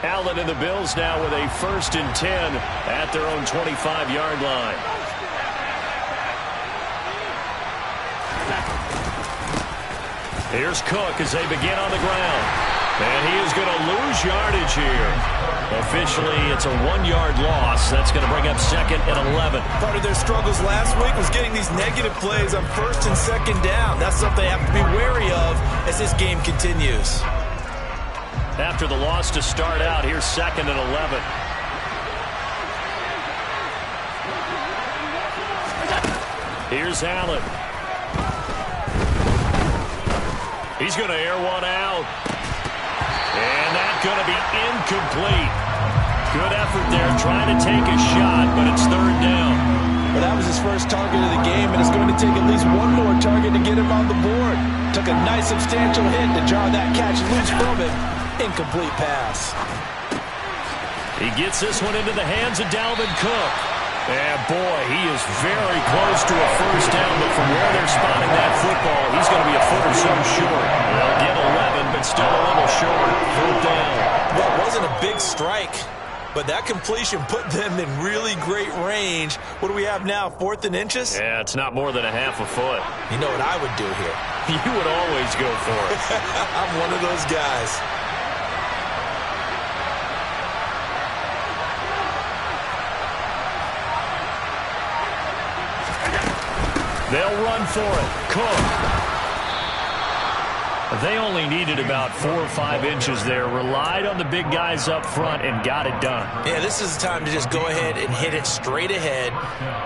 Allen and the Bills now with a 1st and 10 at their own 25-yard line. Here's Cook as they begin on the ground. And he is going to lose yardage here. Officially, it's a 1-yard loss. That's going to bring up 2nd and 11. Part of their struggles last week was getting these negative plays on 1st and 2nd down. That's something they have to be wary of as this game continues. After the loss to start out, here's 2nd and 11. Here's Allen. He's going to air one out. And that's going to be incomplete. Good effort there trying to take a shot, but it's 3rd down. Well, that was his first target of the game, and it's going to take at least one more target to get him on the board. Took a nice substantial hit to jar that catch loose from him. Incomplete pass. He gets this one into the hands of Dalvin Cook. And boy, he is very close to a 1st down, but from where they're spotting that football, he's going to be a foot or so short. They'll get 11, but still a little short. 4th down. Well, it wasn't a big strike, but that completion put them in really great range. What do we have now, 4th and inches? Yeah, it's not more than a half a foot. You know what I would do here? You would always go for it. I'm one of those guys. They'll run for it. Cook. They only needed about 4 or 5 inches there. Relied on the big guys up front and got it done. Yeah, this is the time to just go ahead and hit it straight ahead.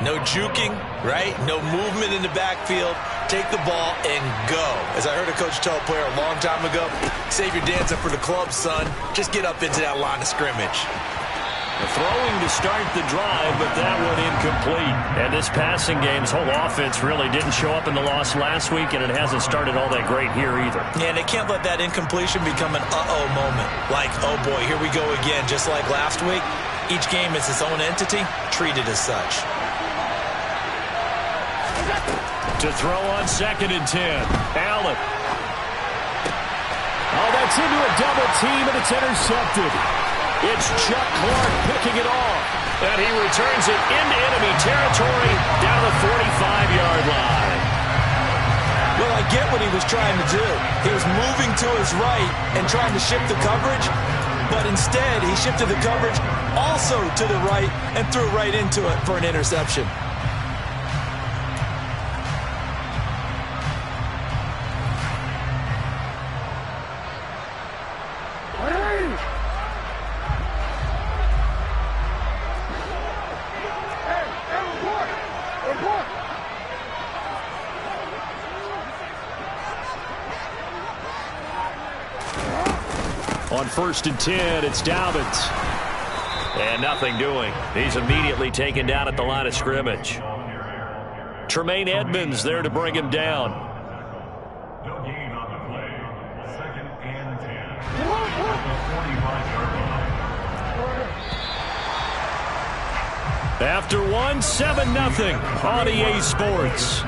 No juking, right? No movement in the backfield. Take the ball and go. As I heard a coach tell a player a long time ago, save your dancing for the club, son. Just get up into that line of scrimmage. Throwing to start the drive, but that one incomplete. And this passing game's whole offense really didn't show up in the loss last week, and it hasn't started all that great here either. Yeah, and they can't let that incompletion become an uh-oh moment. Like, oh boy, here we go again, just like last week. Each game is its own entity, treated as such. To throw on 2nd and 10. Allen. Oh, that's into a double team, and it's intercepted. It's Chuck Clark picking it off. And he returns it into enemy territory down the 45-yard line. Well, I get what he was trying to do. He was moving to his right and trying to shift the coverage. But instead, he shifted the coverage also to the right and threw right into it for an interception. On 1st and 10, it's Dobbins. And nothing doing. He's immediately taken down at the line of scrimmage. Tremaine Edmonds there to bring him down. No gain on the play. 2nd and 10. After one, 7-0 on EA Sports.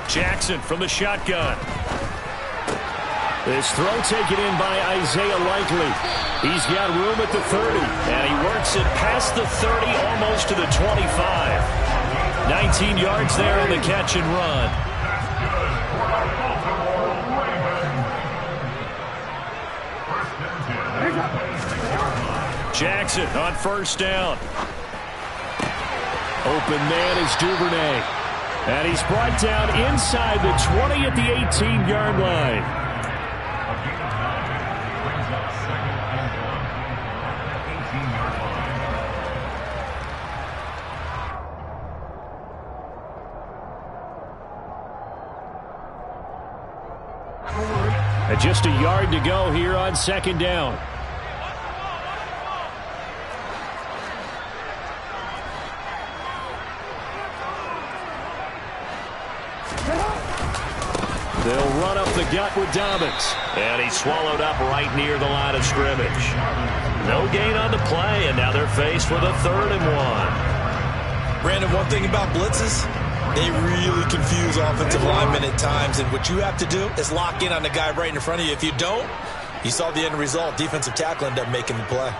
Jackson from the shotgun. This throw taken in by Isaiah Likely. He's got room at the 30, and he works it past the 30, almost to the 25. 19 yards there on the catch and run. Jackson on 1st down. Open man is Duvernay. And he's brought down inside the 20 at the 18-yard line. And just a yard to go here on 2nd down. They'll run up the gut with Dobbins. And he's swallowed up right near the line of scrimmage. No gain on the play, and now they're faced with a 3rd and 1. Brandon, one thing about blitzes, they really confuse offensive linemen at times, and what you have to do is lock in on the guy right in front of you. If you don't, you saw the end result. Defensive tackle ended up making the play.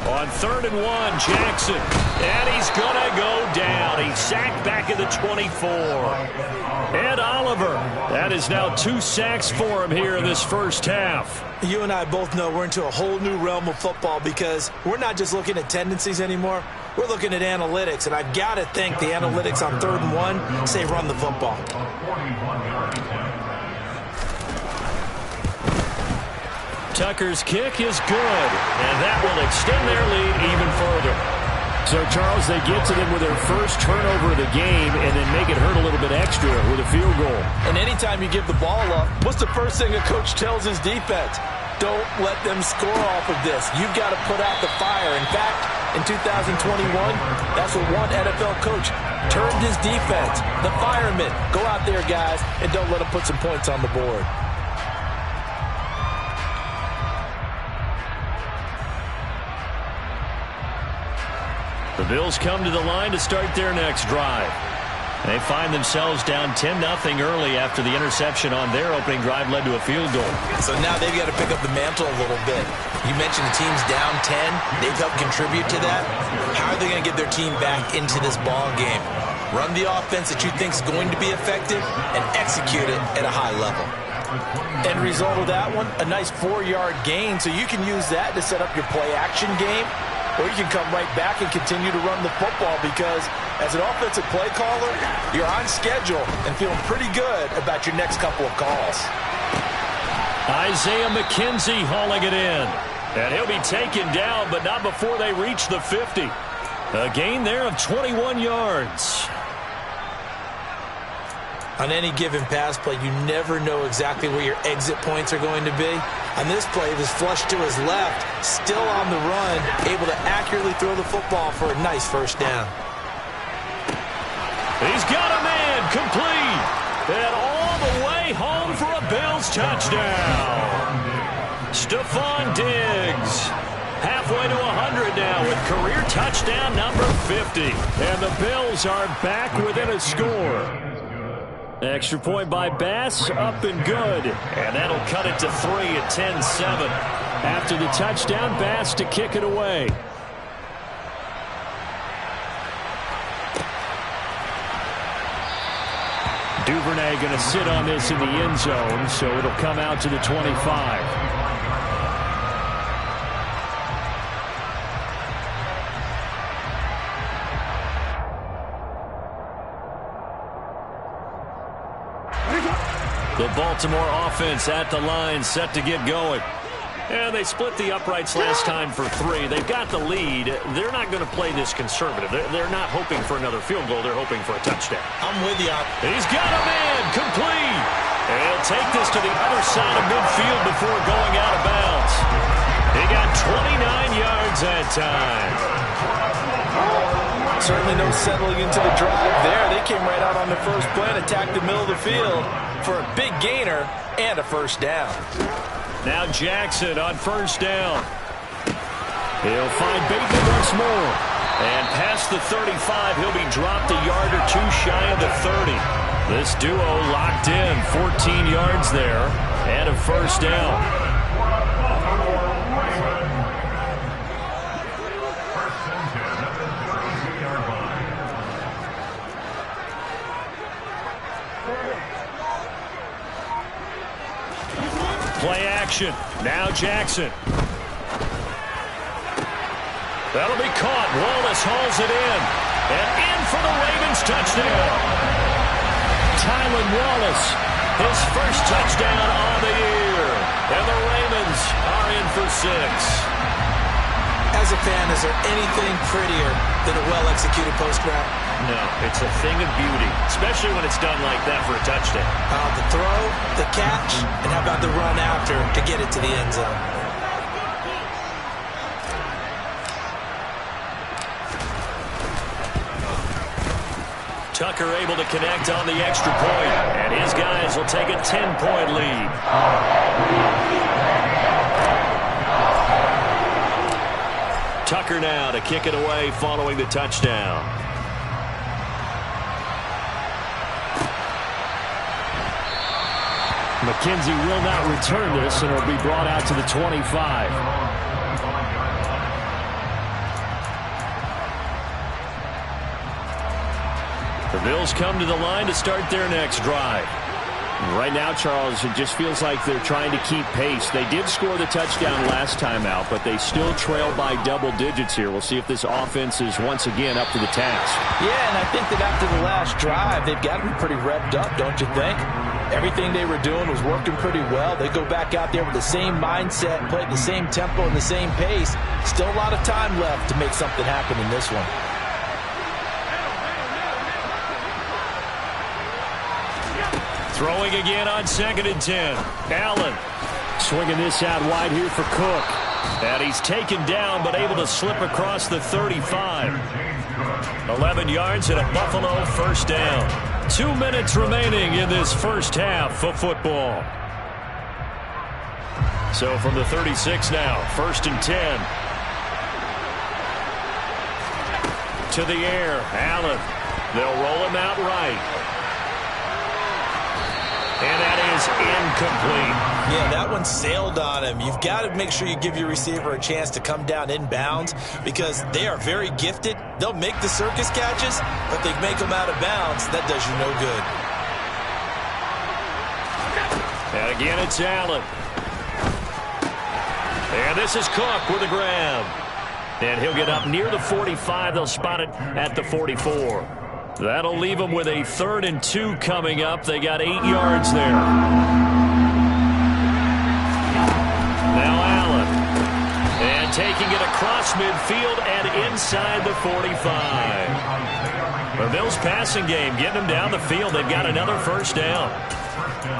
On 3rd and 1, Jackson. And he's going to go down. He's sacked back at the 24. And Oliver. That is now 2 sacks for him here in this first half. You and I both know we're into a whole new realm of football because we're not just looking at tendencies anymore. We're looking at analytics, and I've got to think the analytics on 3rd and 1 say run the football. Tucker's kick is good, and that will extend their lead even further. So, Charles, they get to them with their first turnover of the game and then make it hurt a little bit extra with a field goal. And anytime you give the ball up, what's the first thing a coach tells his defense? Don't let them score off of this. You've got to put out the fire. In fact, in 2021, that's what one NFL coach turned his defense. The firemen. Go out there, guys, and don't let them put some points on the board. The Bills come to the line to start their next drive. They find themselves down 10-0 early after the interception on their opening drive led to a field goal. So now they've got to pick up the mantle a little bit. You mentioned the team's down 10. They've helped contribute to that. How are they going to get their team back into this ball game? Run the offense that you think is going to be effective and execute it at a high level. End result of that one, a nice 4-yard gain, so you can use that to set up your play-action game. Or you can come right back and continue to run the football because as an offensive play caller, you're on schedule and feeling pretty good about your next couple of calls. Isaiah McKenzie hauling it in. And he'll be taken down, but not before they reach the 50. A gain there of 21 yards. On any given pass play, you never know exactly where your exit points are going to be. On this play, it was flushed to his left, still on the run, able to accurately throw the football for a nice first down. He's got a man, complete, and all the way home for a Bills touchdown. Stephon Diggs, halfway to 100 now with career touchdown number 50. And the Bills are back within a score. Extra point by Bass, up and good. And that'll cut it to 3 at 10-7. After the touchdown, Bass to kick it away. Duvernay going to sit on this in the end zone, so it'll come out to the 25. The Baltimore offense at the line, set to get going. And they split the uprights last time for 3. They've got the lead. They're not going to play this conservative. They're not hoping for another field goal. They're hoping for a touchdown. I'm with you. He's got a man, complete. And he'll take this to the other side of midfield before going out of bounds. He got 29 yards that time. Certainly no settling into the drive there. They came right out on the first play and attacked the middle of the field for a big gainer and a first down. Now Jackson on first down. He'll find Bateman once more. And past the 35, he'll be dropped a yard or 2 shy of the 30. This duo locked in, 14 yards there, and a first down. Play action. Now Jackson. That'll be caught. Wallace hauls it in. And in for the Ravens touchdown. Tylan Wallace, his first touchdown on the year. And the Ravens are in for 6. As a fan, is there anything prettier than a well-executed post route? No, it's a thing of beauty, especially when it's done like that for a touchdown. The throw, the catch, and how about the run after to get it to the end zone? Tucker able to connect on the extra point, and his guys will take a 10-point lead. Tucker now to kick it away following the touchdown. McKenzie will not return this, and it'll be brought out to the 25. The Bills come to the line to start their next drive. Right now, Charles, it just feels like they're trying to keep pace. They did score the touchdown last time out, but they still trail by double digits here. We'll see if this offense is once again up to the task. Yeah, and I think that after the last drive, they've got to be pretty revved up, don't you think? Everything they were doing was working pretty well. They go back out there with the same mindset, play at the same tempo and the same pace. Still a lot of time left to make something happen in this one. Throwing again on 2nd and 10. Allen swinging this out wide here for Cook. And he's taken down but able to slip across the 35. 11 yards and a Buffalo first down. 2 minutes remaining in this first half of football. So from the 36 now, 1st and 10. To the air, Allen. They'll roll him out right. And that is incomplete. Yeah, that one sailed on him. You've got to make sure you give your receiver a chance to come down inbounds because they are very gifted. They'll make the circus catches, but they make them out of bounds. That does you no good. And again, it's Allen. And this is Cook with a grab. And he'll get up near the 45. They'll spot it at the 44. That'll leave them with a 3rd and 2 coming up. They got 8 yards there. Now Allen. And taking it across midfield and inside the 45. The Bills passing game getting them down the field. They've got another first down.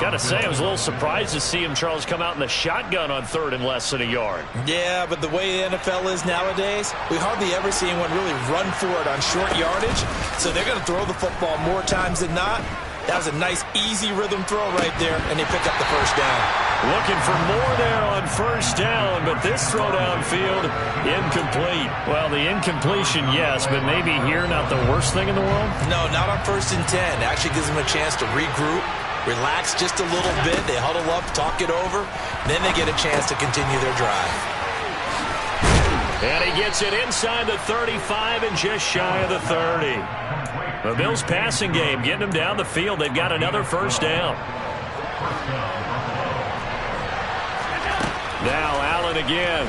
Got to say, I was a little surprised to see him, Charles, come out in the shotgun on 3rd and less than a yard. Yeah, but the way the NFL is nowadays, we hardly ever see anyone really run for it on short yardage. So they're going to throw the football more times than not. That was a nice, easy rhythm throw right there, and they pick up the first down. Looking for more there on first down, but this throw downfield, incomplete. Well, the incompletion, yes, but maybe here not the worst thing in the world? No, not on 1st and 10. It actually gives them a chance to regroup. Relax just a little bit. They huddle up, talk it over. Then they get a chance to continue their drive. And he gets it inside the 35 and just shy of the 30. The Bills passing game getting them down the field. They've got another first down. Now Allen again.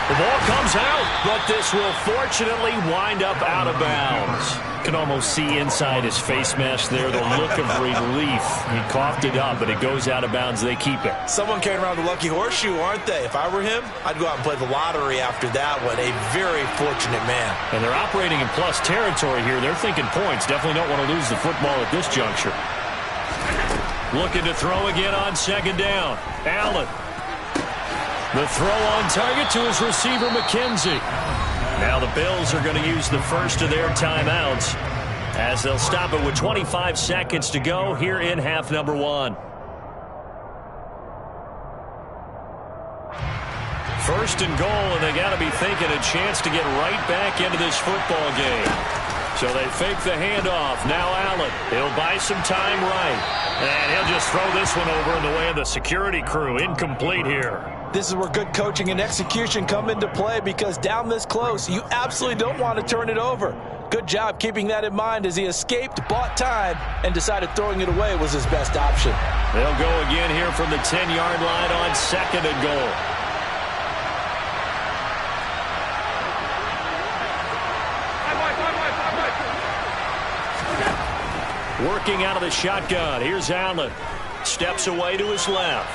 The ball comes out, but this will fortunately wind up out of bounds. You can almost see inside his face mask there the look of relief. He coughed it up, but it goes out of bounds. They keep it. Someone carrying around the lucky horseshoe, aren't they? If I were him, I'd go out and play the lottery after that one. A very fortunate man. And they're operating in plus territory here. They're thinking points. Definitely don't want to lose the football at this juncture. Looking to throw again on 2nd down. Allen. The throw on target to his receiver, McKenzie. Now the Bills are going to use the first of their timeouts as they'll stop it with 25 seconds to go here in half number 1. 1st and goal, and they got to be thinking a chance to get right back into this football game. So they fake the handoff. Now Allen. He'll buy some time right. And he'll just throw this one over in the way of the security crew. Incomplete here. This is where good coaching and execution come into play because down this close, you absolutely don't want to turn it over. Good job keeping that in mind as he escaped, bought time, and decided throwing it away was his best option. They'll go again here from the 10-yard line on 2nd and goal. Working out of the shotgun. Here's Allen. Steps away to his left.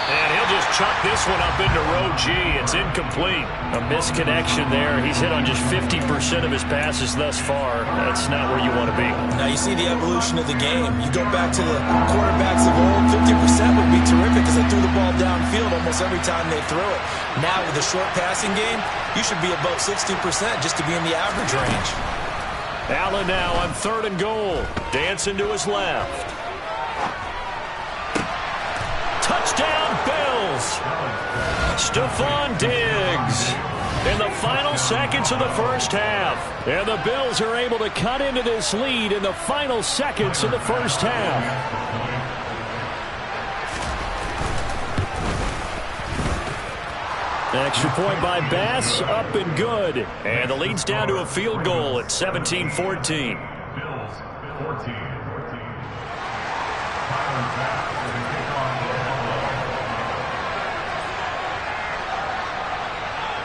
And he'll just chuck this one up into row G. It's incomplete. A misconnection there. He's hit on just 50% of his passes thus far. That's not where you want to be. Now you see the evolution of the game. You go back to the quarterbacks of old, 50% would be terrific because they threw the ball downfield almost every time they threw it. Now with the short passing game, you should be above 60% just to be in the average range. Allen now on 3rd and goal. Dancing to his left. Touchdown, Bills. Stephon Diggs in the final seconds of the first half. And the Bills are able to cut into this lead in the final seconds of the first half. Extra point by Bass, up and good. And the lead's down to a field goal at 17-14. Bills 14.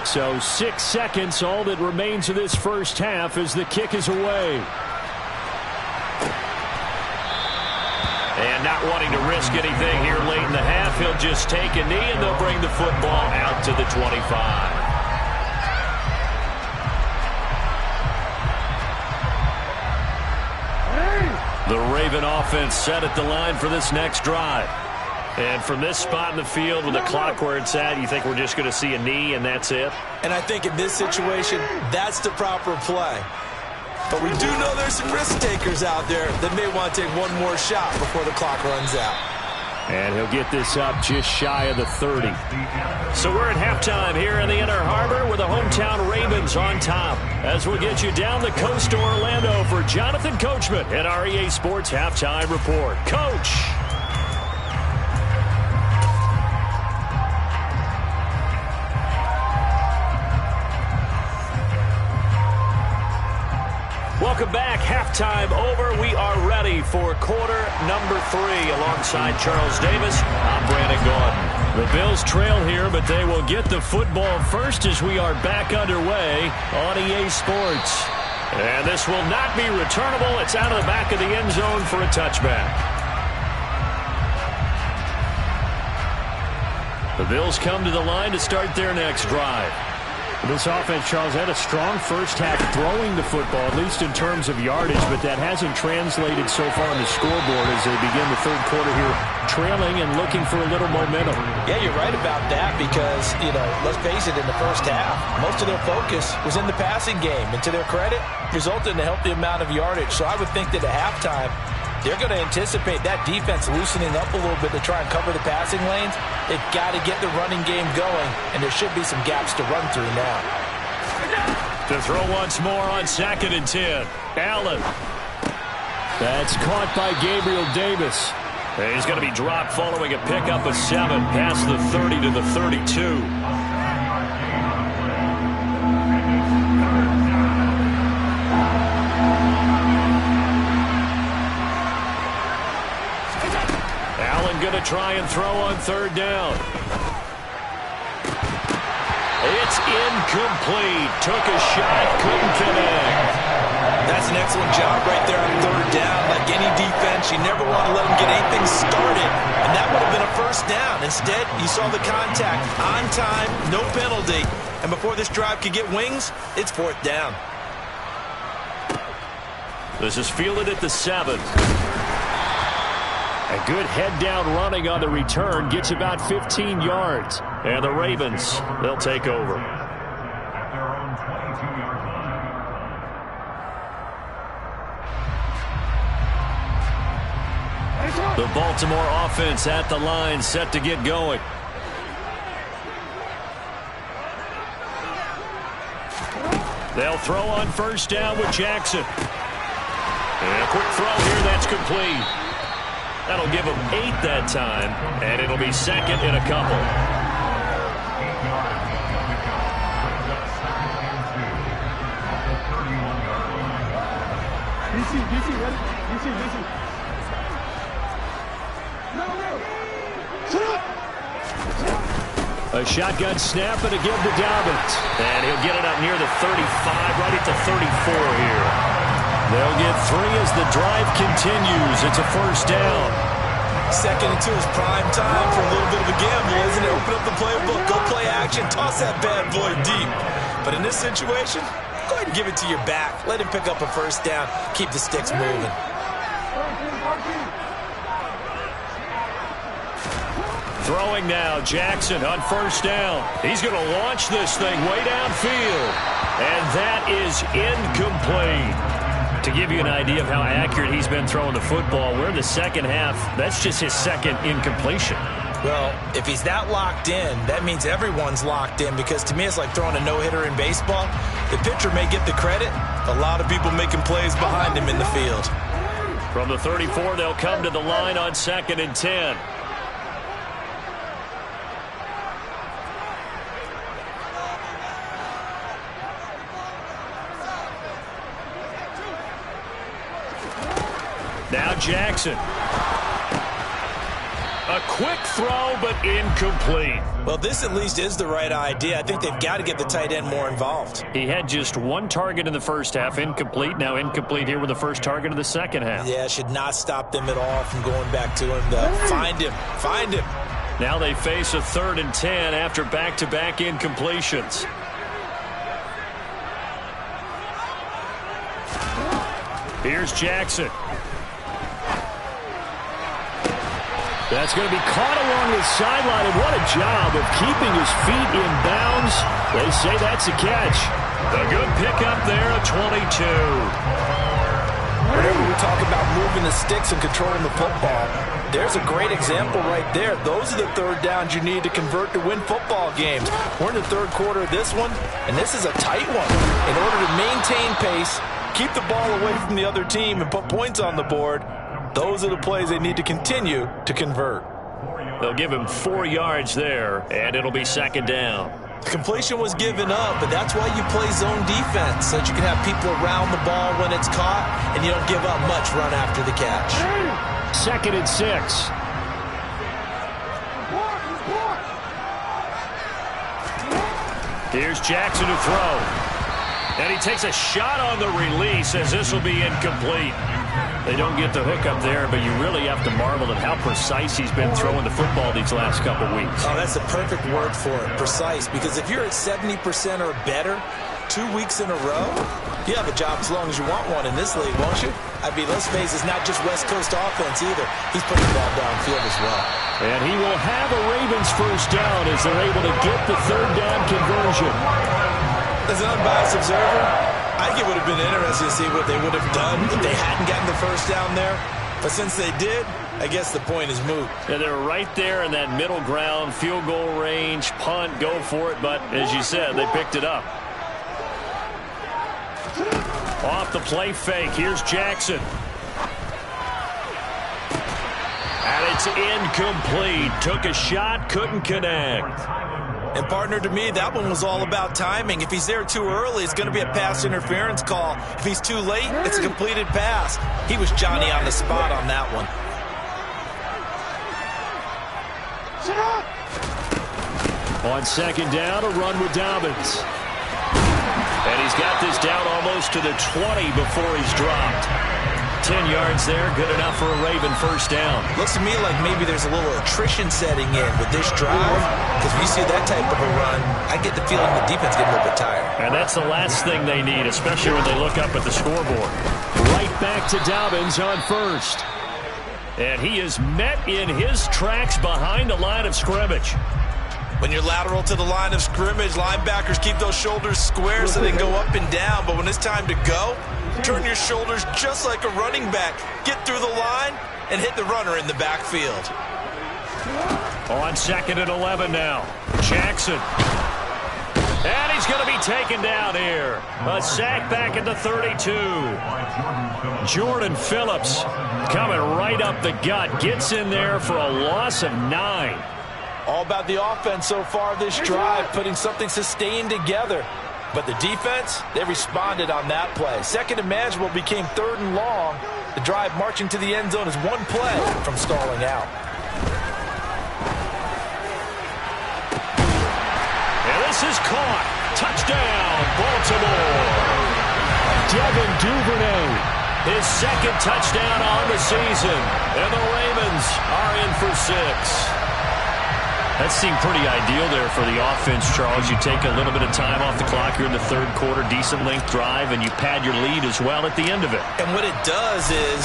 So 6 seconds, all that remains of this first half as the kick is away. And not wanting to risk anything here late in the half, he'll just take a knee and they'll bring the football out to the 25. The Raven offense set at the line for this next drive. And from this spot in the field with the clock where it's at, you think we're just going to see a knee and that's it? And I think in this situation, that's the proper play. But we do know there's some risk takers out there that may want to take one more shot before the clock runs out. And he'll get this up just shy of the 30. So we're at halftime here in the Inner Harbor with the hometown Ravens on top. As we'll get you down the coast to Orlando for Jonathan Coachman at our EA Sports Halftime Report. Coach! Welcome back. Halftime over. We are ready for quarter number 3. Alongside Charles Davis, I'm Brandon Gaudin. The Bills trail here, but they will get the football first as we are back underway on EA Sports. And this will not be returnable. It's out of the back of the end zone for a touchback. The Bills come to the line to start their next drive. This offense, Charles, had a strong first half throwing the football, at least in terms of yardage, but that hasn't translated so far on the scoreboard as they begin the third quarter here trailing and looking for a little momentum. Yeah, you're right about that because, let's face it, in the first half, most of their focus was in the passing game. And to their credit, resulted in a healthy amount of yardage. So I would think that at halftime, they're going to anticipate that defense loosening up a little bit to try and cover the passing lanes. They've got to get the running game going, and there should be some gaps to run through now. To throw once more on 2nd and 10. Allen. That's caught by Gabriel Davis. And he's going to be dropped following a pickup of 7 past the 30 to the 32. Going to try and throw on 3rd down. It's incomplete. Took a shot, couldn't connect. That's an excellent job right there on 3rd down. Like any defense, you never want to let them get anything started. And that would have been a first down. Instead, you saw the contact on time, no penalty. And before this drive could get wings, it's 4th down. This is fielded at the 7. A good head-down running on the return. Gets about 15 yards. And the Ravens, they'll take over. At their own 22-yard line. The Baltimore offense at the line, set to get going. They'll throw on 1st down with Jackson. And a quick throw here, that's complete. That'll give him 8 that time, and it'll be 2nd and a couple. 8 yards. Brings up 2nd and 2. At the 31-yard line. DC, ready? DC. No. Shut up! A shotgun snap and a give to Dobbins. And he'll get it up near the 35, right at the 34 here. They'll get 3 as the drive continues. It's a 1st down. Second and 2 is prime time for a little bit of a gamble, isn't it? Open up the playbook, go play action, toss that bad boy deep. But in this situation, go ahead and give it to your back. Let him pick up a first down. Keep the sticks moving. Throwing now, Jackson on first down. He's going to launch this thing way downfield. And that is incomplete. To give you an idea of how accurate he's been throwing the football, we're in the second half. That's just his second incompletion. Well, if he's that locked in, that means everyone's locked in, because to me it's like throwing a no-hitter in baseball. The pitcher may get the credit. A lot of people making plays behind him in the field. From the 34, they'll come to the line on 2nd and 10. Now Jackson. A quick throw, but incomplete. Well, this at least is the right idea. I think they've got to get the tight end more involved. He had just one target in the first half, incomplete. Now incomplete here with the first target of the second half. Yeah, should not stop them at all from going back to him, though. Find him. Find him. Now they face a 3rd and 10 after back-to-back incompletions. Here's Jackson. That's going to be caught along the sideline, and what a job of keeping his feet in bounds. They say that's a catch. A good pickup there at 22. Whenever we talk about moving the sticks and controlling the football, there's a great example right there. Those are the third downs you need to convert to win football games. We're in the third quarter of this one, and this is a tight one. In order to maintain pace, keep the ball away from the other team, and put points on the board, those are the plays they need to continue to convert. They'll give him 4 yards there, and it'll be 2nd down. The completion was given up, but that's why you play zone defense, so that you can have people around the ball when it's caught, and you don't give up much run after the catch. 2nd and 6. Here's Jackson to throw. And he takes a shot on the release, as this will be incomplete. They don't get the hook up there, but you really have to marvel at how precise he's been throwing the football these last couple weeks. Oh, that's the perfect word for it, precise. Because if you're at 70% or better 2 weeks in a row, you have a job as long as you want one in this league, won't you? I mean, let's face it, it's not just West Coast offense either. He's putting the ball downfield as well. And he will have a Ravens first down as they're able to get the 3rd down conversion. As an unbiased observer, I think it would have been interesting to see what they would have done if they hadn't gotten the first down there. But since they did, I guess the point is moot. Yeah, they're right there in that middle ground, field goal range, punt, go for it. But as you said, they picked it up. Off the play fake, here's Jackson. And it's incomplete. Took a shot, couldn't connect. And partner, to me, that one was all about timing. If he's there too early, it's going to be a pass interference call. If he's too late, it's a completed pass. He was Johnny on the spot on that one. On 2nd down, a run with Dobbins. And he's got this down almost to the 20 before he's dropped. 10 yards there, good enough for a Raven first down. Looks to me like maybe there's a little attrition setting in with this drive, because when you see that type of a run, I get the feeling the defense getting a little bit tired. And that's the last thing they need, especially when they look up at the scoreboard. Right back to Dobbins on first. And he is met in his tracks behind the line of scrimmage. When you're lateral to the line of scrimmage, linebackers keep those shoulders square so they can go up and down. But when it's time to go, turn your shoulders just like a running back. Get through the line and hit the runner in the backfield. On 2nd and 11 now. Jackson. And he's going to be taken down here. A sack back at the 32. Jordan Phillips coming right up the gut. Gets in there for a loss of 9. All about the offense so far this drive, putting something sustained together. But the defense, they responded on that play. 2nd and manageable became 3rd and long. The drive marching to the end zone is one play from stalling out. And this is caught. Touchdown, Baltimore. Devin Duvernay His second touchdown on the season. And the Ravens are in for 6. That seemed pretty ideal there for the offense, Charles. You take a little bit of time off the clock here in the third quarter, decent length drive, and you pad your lead as well at the end of it. And what it does is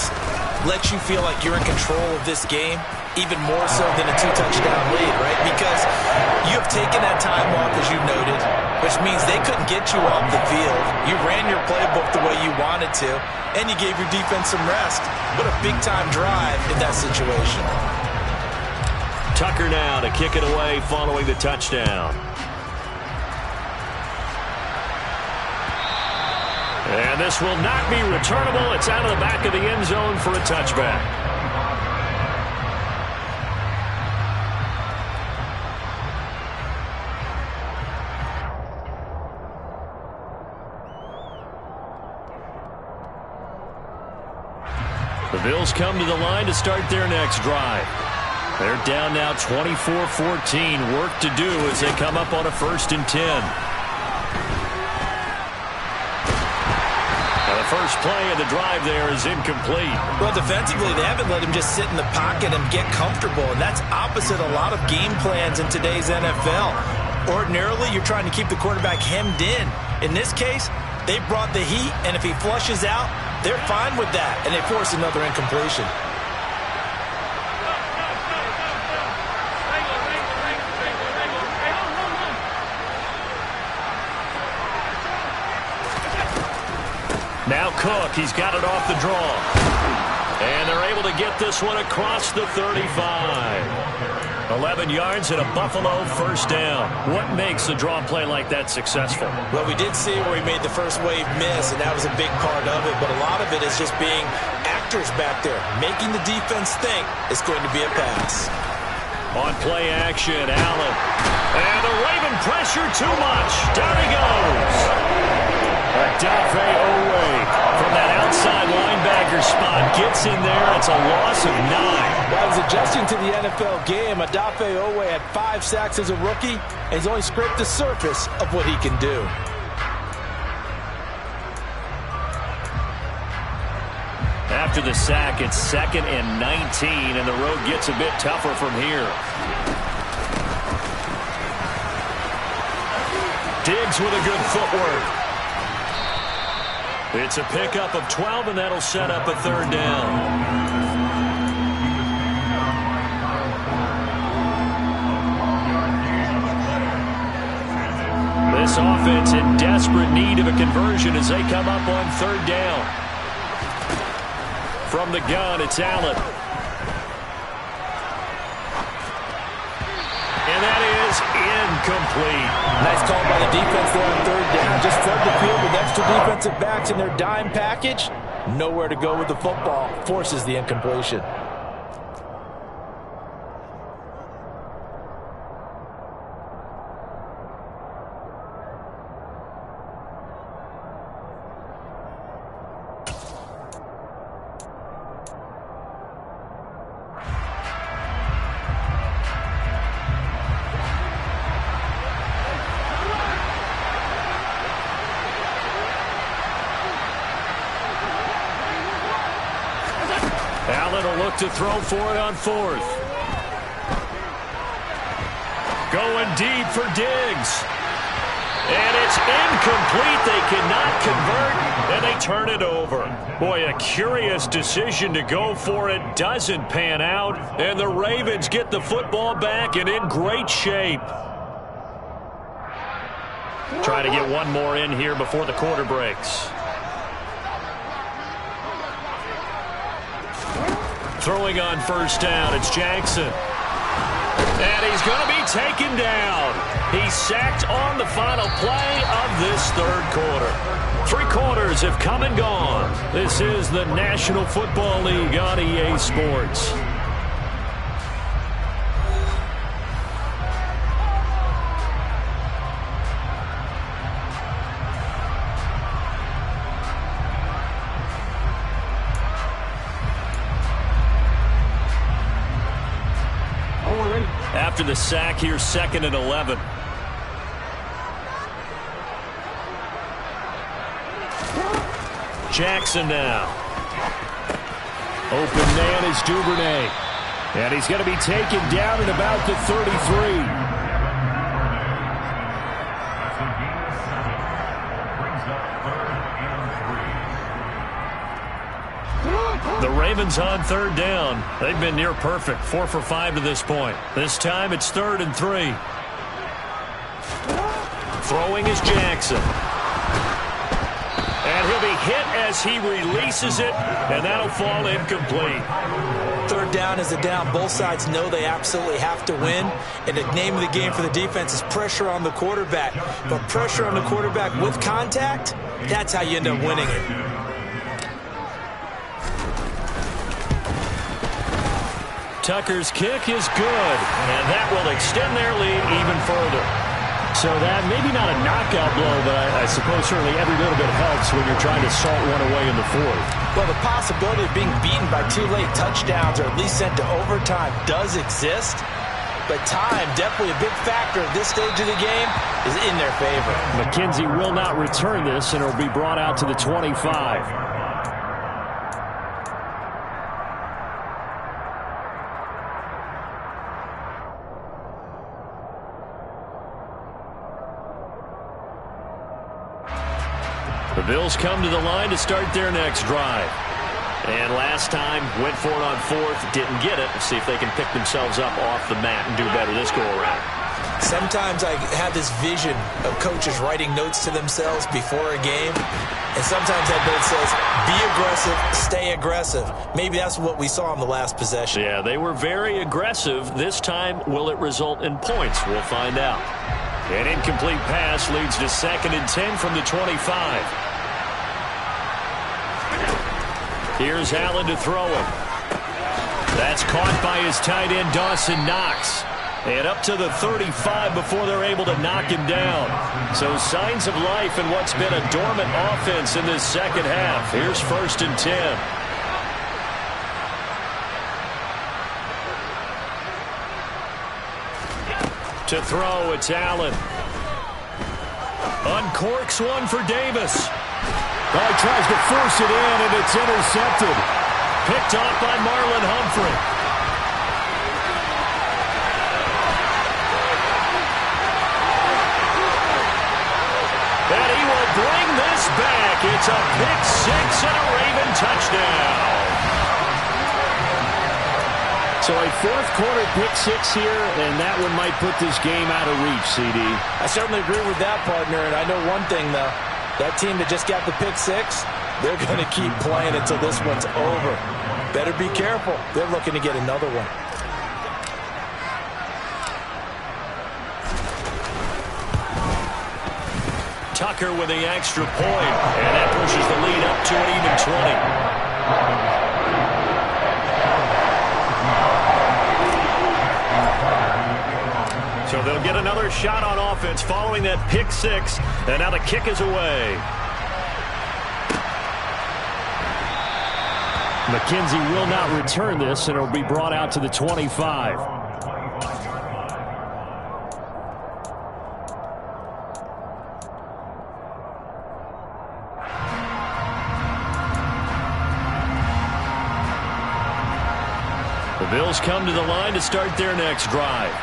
let you feel like you're in control of this game, even more so than a 2-touchdown lead, right? Because you have taken that time off, as you noted, which means they couldn't get you off the field. You ran your playbook the way you wanted to, and you gave your defense some rest. What a big-time drive in that situation. Tucker now to kick it away following the touchdown. And this will not be returnable. It's out of the back of the end zone for a touchback. The Bills come to the line to start their next drive. They're down now 24-14. Work to do as they come up on a 1st and 10. Now the first play of the drive there is incomplete. Well, defensively, they haven't let him just sit in the pocket and get comfortable, and that's opposite a lot of game plans in today's NFL. Ordinarily, you're trying to keep the quarterback hemmed in. In this case, they brought the heat, and if he flushes out, they're fine with that, and they force another incompletion. Now Cook, he's got it off the draw. And they're able to get this one across the 35. 11 yards and a Buffalo 1st down. What makes a draw play like that successful? Well, we did see where he made the first wave miss, and that was a big part of it. But a lot of it is just being actors back there, making the defense think it's going to be a pass. On play action, Allen. And the Raven pressure too much. Down he goes. Odafe Oweh from that outside linebacker spot gets in there. It's a loss of 9. While he's adjusting to the NFL game, Odafe Oweh had 5 sacks as a rookie, and he's only scraped the surface of what he can do. After the sack, it's 2nd and 19, and the road gets a bit tougher from here. Diggs with a good footwork. It's a pickup of 12, and that'll set up a 3rd down. This offense in desperate need of a conversion as they come up on 3rd down. From the gun, it's Allen. And that is incomplete. Nice call by the defense there on 3rd down. Just flood the field with extra defensive backs in their dime package. Nowhere to go with the football. Forces the incompletion. Allen will look to throw for it on 4th. Going deep for Diggs. And it's incomplete. They cannot convert, and they turn it over. Boy, a curious decision to go for it. Doesn't pan out, and the Ravens get the football back and in great shape. Trying to get one more in here before the quarter breaks. Throwing on 1st down, it's Jackson. And he's going to be taken down. He's sacked on the final play of this 3rd quarter. 3 quarters have come and gone. This is the National Football League on EA Sports. After the sack, here's 2nd and 11. Jackson now. Open man is Duvernay. And he's going to be taken down at about the 33. The Ravens on third down. They've been near perfect, 4 for 5 to this point. This time it's 3rd and 3. Throwing is Jackson. And he'll be hit as he releases it, and that'll fall incomplete. Third down is a down. Both sides know they absolutely have to win, and the name of the game for the defense is pressure on the quarterback. But pressure on the quarterback with contact, that's how you end up winning it. Tucker's kick is good, and that will extend their lead even further. So that maybe not a knockout blow, but I suppose certainly every little bit helps when you're trying to salt one away in the fourth. Well, the possibility of being beaten by 2 late touchdowns or at least sent to overtime does exist, but time, definitely a big factor at this stage of the game, is in their favor. McKenzie will not return this, and it will be brought out to the 25. The Bills come to the line to start their next drive. And last time, went for it on 4th, didn't get it. Let's see if they can pick themselves up off the mat and do better this go-around. Sometimes I have this vision of coaches writing notes to themselves before a game. And sometimes that note says, be aggressive, stay aggressive. Maybe that's what we saw in the last possession. Yeah, they were very aggressive. This time, will it result in points? We'll find out. An incomplete pass leads to 2nd and 10 from the 25. Here's Allen to throw him. That's caught by his tight end, Dawson Knox. And up to the 35 before they're able to knock him down. So signs of life in what's been a dormant offense in this second half. Here's 1st and 10. To throw, it's Allen. Uncorks one for Davis. Oh, he tries to force it in, and it's intercepted. Picked off by Marlon Humphrey. And he will bring this back. It's a pick 6 and a Raven touchdown. So a 4th quarter pick 6 here, and that one might put this game out of reach, CD. I certainly agree with that, partner, and I know one thing, though. That team that just got the pick 6, they're going to keep playing until this one's over. Better be careful. They're looking to get another one. Tucker with the extra point, and that pushes the lead up to an even 20. So they'll get another shot on offense following that pick 6, and now the kick is away. McKenzie will not return this, and it will be brought out to the 25. The Bills come to the line to start their next drive.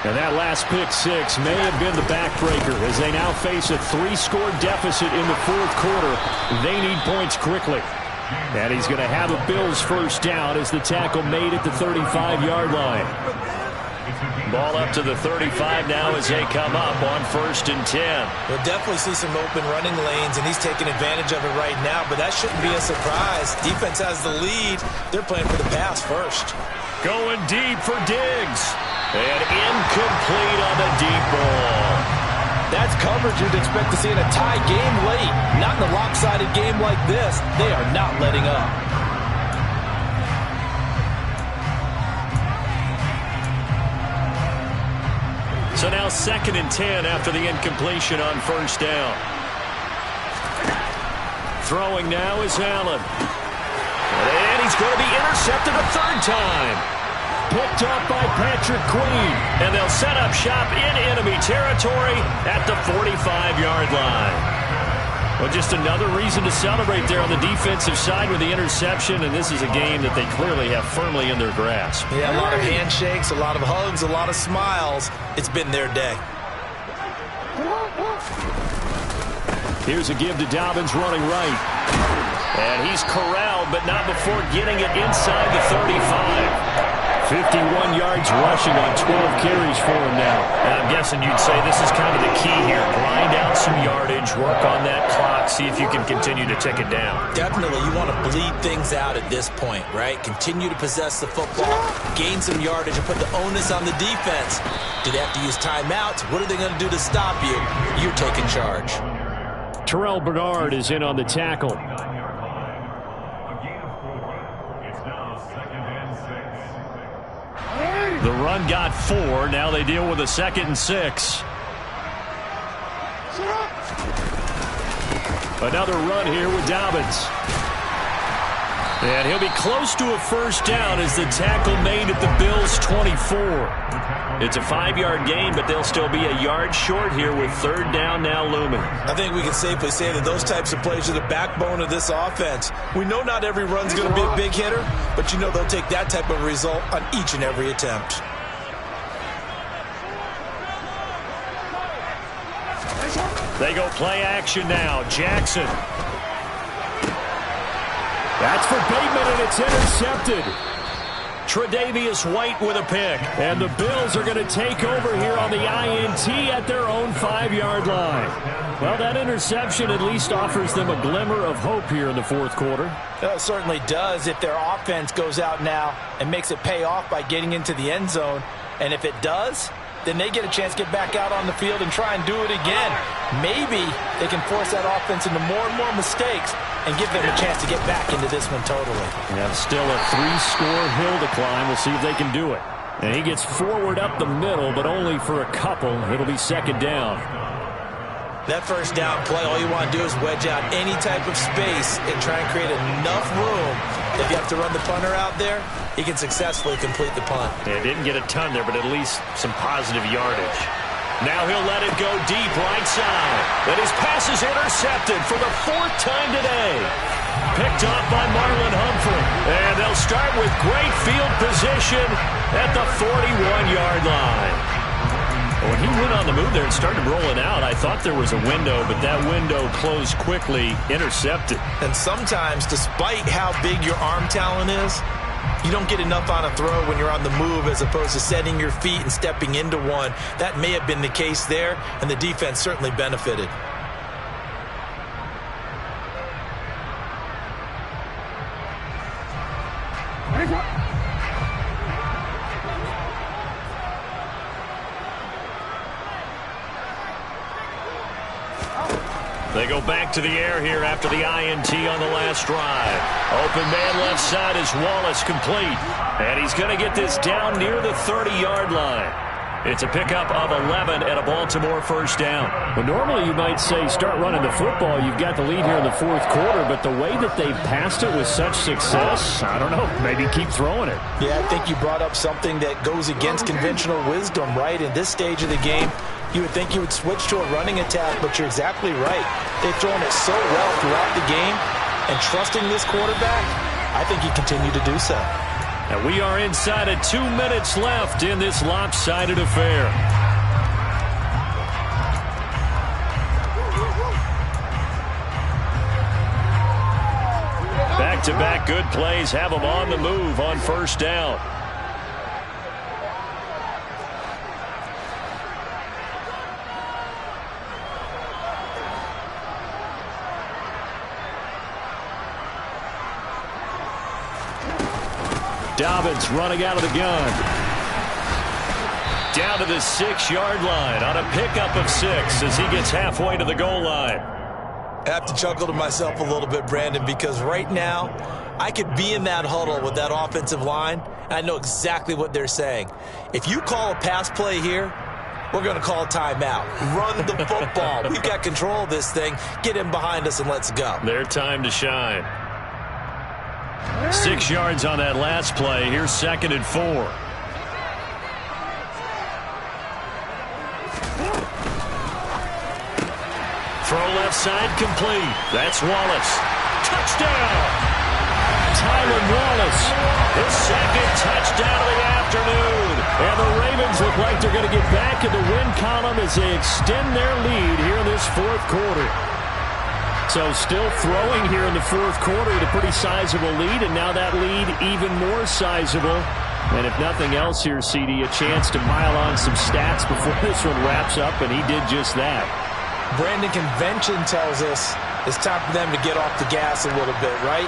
And that last pick 6 may have been the backbreaker as they now face a 3-score deficit in the 4th quarter. They need points quickly. And he's going to have a Bills first down as the tackle made at the 35-yard line. Ball up to the 35 now as they come up on 1st and 10. We'll definitely see some open running lanes, and he's taking advantage of it right now, but that shouldn't be a surprise. Defense has the lead. They're playing for the pass first. Going deep for Diggs. And incomplete on the deep ball. That's coverage you'd expect to see in a tie game late. Not in a lopsided game like this. They are not letting up. So now 2nd and 10 after the incompletion on 1st down. Throwing now is Allen. And he's going to be intercepted a 3rd time. Picked up by Patrick Queen. And they'll set up shop in enemy territory at the 45-yard line. Well, just another reason to celebrate there on the defensive side with the interception, and this is a game that they clearly have firmly in their grasp. Yeah, a lot of handshakes, a lot of hugs, a lot of smiles. It's been their day. Here's a give to Dobbins running right. And he's corralled, but not before getting it inside the 35. 51 yards rushing on 12 carries for him now. And I'm guessing you'd say this is kind of the key here. Grind out some yardage, work on that clock, see if you can continue to tick it down. Definitely, you want to bleed things out at this point, right? Continue to possess the football, gain some yardage, and put the onus on the defense. Do they have to use timeouts? What are they going to do to stop you? You're taking charge. Terrell Bernard is in on the tackle. The run got 4. Now they deal with a 2nd and 6. Another run here with Dobbins. And he'll be close to a first down as the tackle made at the Bills' 24. It's a 5-yard gain, but they'll still be a yard short here with 3rd down now looming. I think we can safely say that those types of plays are the backbone of this offense. We know not every run's going to be a big hitter, but you know they'll take that type of result on each and every attempt. They go play action now. Jackson. That's for Bateman, and it's intercepted. Tre'Davious White with a pick. And the Bills are going to take over here on the INT at their own 5-yard line. Well, that interception at least offers them a glimmer of hope here in the 4th quarter. It certainly does if their offense goes out now and makes it pay off by getting into the end zone. And if it does, then they get a chance to get back out on the field and try and do it again. Maybe they can force that offense into more and more mistakes and give them a chance to get back into this one totally. Yeah, still a 3-score hill to climb. We'll see if they can do it. And he gets forward up the middle, but only for a couple. It'll be 2nd down. That first down play, all you want to do is wedge out any type of space and try and create enough room. If you have to run the punter out there, he can successfully complete the punt. Yeah, didn't get a ton there, but at least some positive yardage. Now he'll let it go deep right side. And his pass is intercepted for the 4th time today. Picked off by Marlon Humphrey. And they'll start with great field position at the 41-yard line. When he went on the move there and started rolling out, I thought there was a window, but that window closed quickly, intercepted. And sometimes, despite how big your arm talent is, you don't get enough on a throw when you're on the move as opposed to setting your feet and stepping into one. That may have been the case there, and the defense certainly benefited. They go back to the air here after the INT on the last drive. Open man left side is Wallace complete. And he's going to get this down near the 30-yard line. It's a pickup of 11 and a Baltimore first down. Well, normally you might say start running the football. You've got the lead here in the 4th quarter, but the way that they've passed it with such success, I don't know, maybe keep throwing it. Yeah, I think you brought up something that goes against conventional wisdom, right? In this stage of the game, you would think you would switch to a running attack, but you're exactly right. They've thrown it so well throughout the game, and trusting this quarterback, I think you continue to do so. And we are inside of 2 minutes left in this lopsided affair. Back-to-back good plays have them on the move on first down. Dobbins running out of the gun. Down to the 6-yard line on a pickup of 6 as he gets halfway to the goal line. I have to chuckle to myself a little bit, Brandon, because right now I could be in that huddle with that offensive line, and I know exactly what they're saying. If you call a pass play here, we're going to call a timeout. Run the football. We've got control of this thing. Get in behind us and let's go. Their time to shine. 6 yards on that last play. Here's 2nd and 4. Throw left side complete. That's Wallace. Touchdown! Tylan Wallace, his second touchdown of the afternoon. And the Ravens look like they're going to get back in the win column as they extend their lead here in this fourth quarter. So still throwing here in the fourth quarter at a pretty sizable lead, and now that lead even more sizable. And if nothing else here, CD, a chance to pile on some stats before this one wraps up, and he did just that. Brandon, convention tells us it's time for them to get off the gas a little bit, right?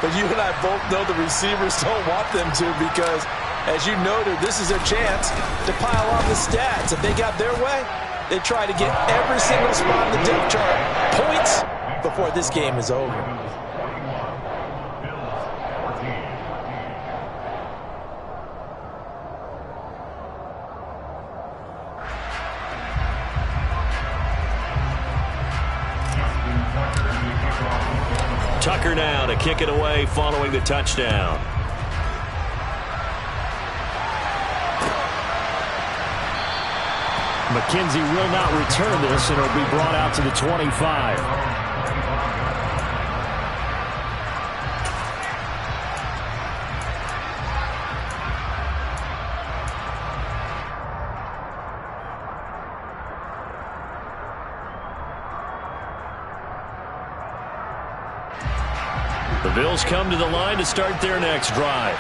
But you and I both know the receivers don't want them to because, as you noted, this is their chance to pile on the stats. If they got their way, they try to get every single spot in the depth chart points before this game is over. Tucker now to kick it away following the touchdown. McKenzie will not return this, and it'll be brought out to the 25. The Bills come to the line to start their next drive.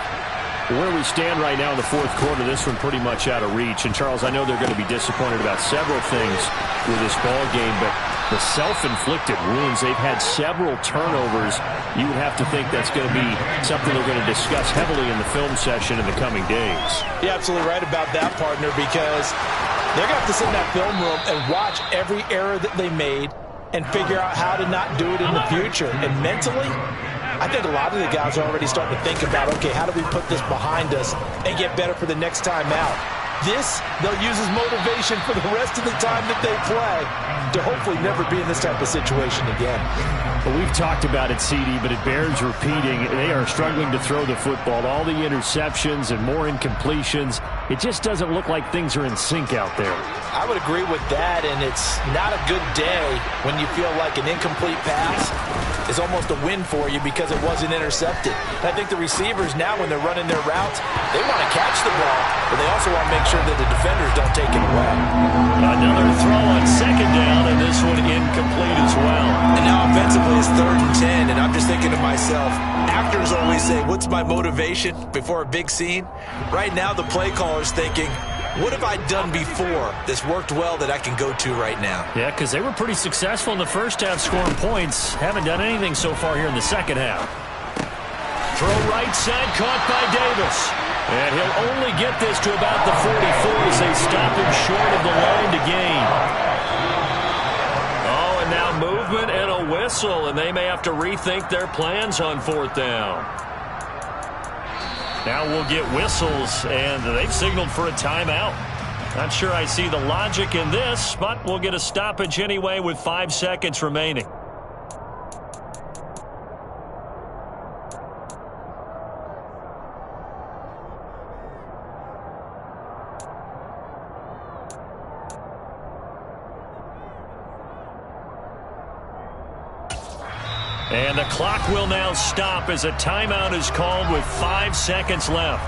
Where we stand right now in the fourth quarter, this one pretty much out of reach. And, Charles, I know they're going to be disappointed about several things with this ball game, but the self-inflicted wounds, they've had several turnovers. You would have to think that's going to be something they're going to discuss heavily in the film session in the coming days. You're absolutely right about that, partner, because they're going to have to sit in that film room and watch every error that they made and figure out how to not do it in the future. And mentally, I think a lot of the guys are already starting to think about, okay, how do we put this behind us and get better for the next time out? This, they'll use as motivation for the rest of the time that they play to hopefully never be in this type of situation again. Well, we've talked about it, CD, but it bears repeating. They are struggling to throw the football. All the interceptions and more incompletions. It just doesn't look like things are in sync out there. I would agree with that, and it's not a good day when you feel like an incomplete pass is almost a win for you because it wasn't intercepted. And I think the receivers now, when they're running their routes, they want to catch the ball, but they also want to make sure that the defenders don't take it away. Another throw on second down, and this one incomplete as well. And now offensively it's 3rd and 10, and I'm just thinking to myself, actors always say, what's my motivation before a big scene? Right now the play caller's thinking, what have I done before that's worked well that I can go to right now? Yeah, because they were pretty successful in the first half scoring points. Haven't done anything so far here in the second half. Throw right side, caught by Davis. And he'll only get this to about the 44 as they stop him short of the line to gain. Oh, and now movement and a whistle, and they may have to rethink their plans on 4th down. Now we'll get whistles, and they've signaled for a timeout. Not sure I see the logic in this, but we'll get a stoppage anyway with 5 seconds remaining. And the clock will now stop as a timeout is called with 5 seconds left.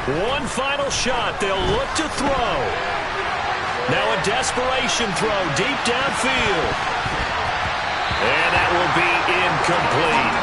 One final shot. They'll look to throw. Now a desperation throw deep downfield. And that will be incomplete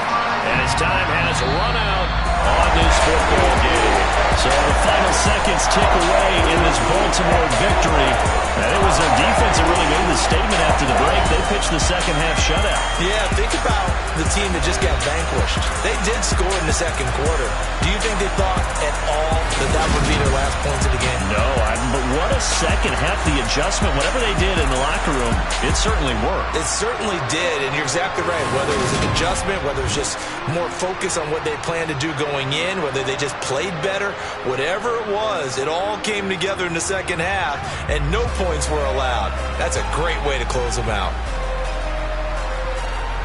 as time has run out on this football game. So the final seconds tick away in this Baltimore victory. And it was a defense that really made the statement after the break. They pitch the second half shutout. Yeah, think about the team that just got vanquished. They did score in the second quarter. Do you think they thought at all that that would be their last points of the game? No, but what a second half. The adjustment, whatever they did in the locker room, it certainly worked. It certainly did, and you're exactly right. Whether it was an adjustment, whether it was just more focus on what they planned to do going in, whether they just played better, whatever it was, it all came together in the second half, and no points were allowed. That's a great way to close them out.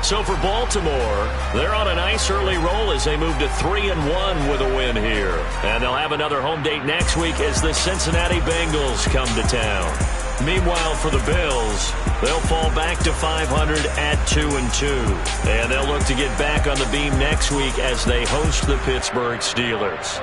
So for Baltimore, they're on a nice early roll as they move to 3-1 with a win here. And they'll have another home date next week as the Cincinnati Bengals come to town. Meanwhile, for the Bills, they'll fall back to 500 at 2-2. And they'll look to get back on the beam next week as they host the Pittsburgh Steelers.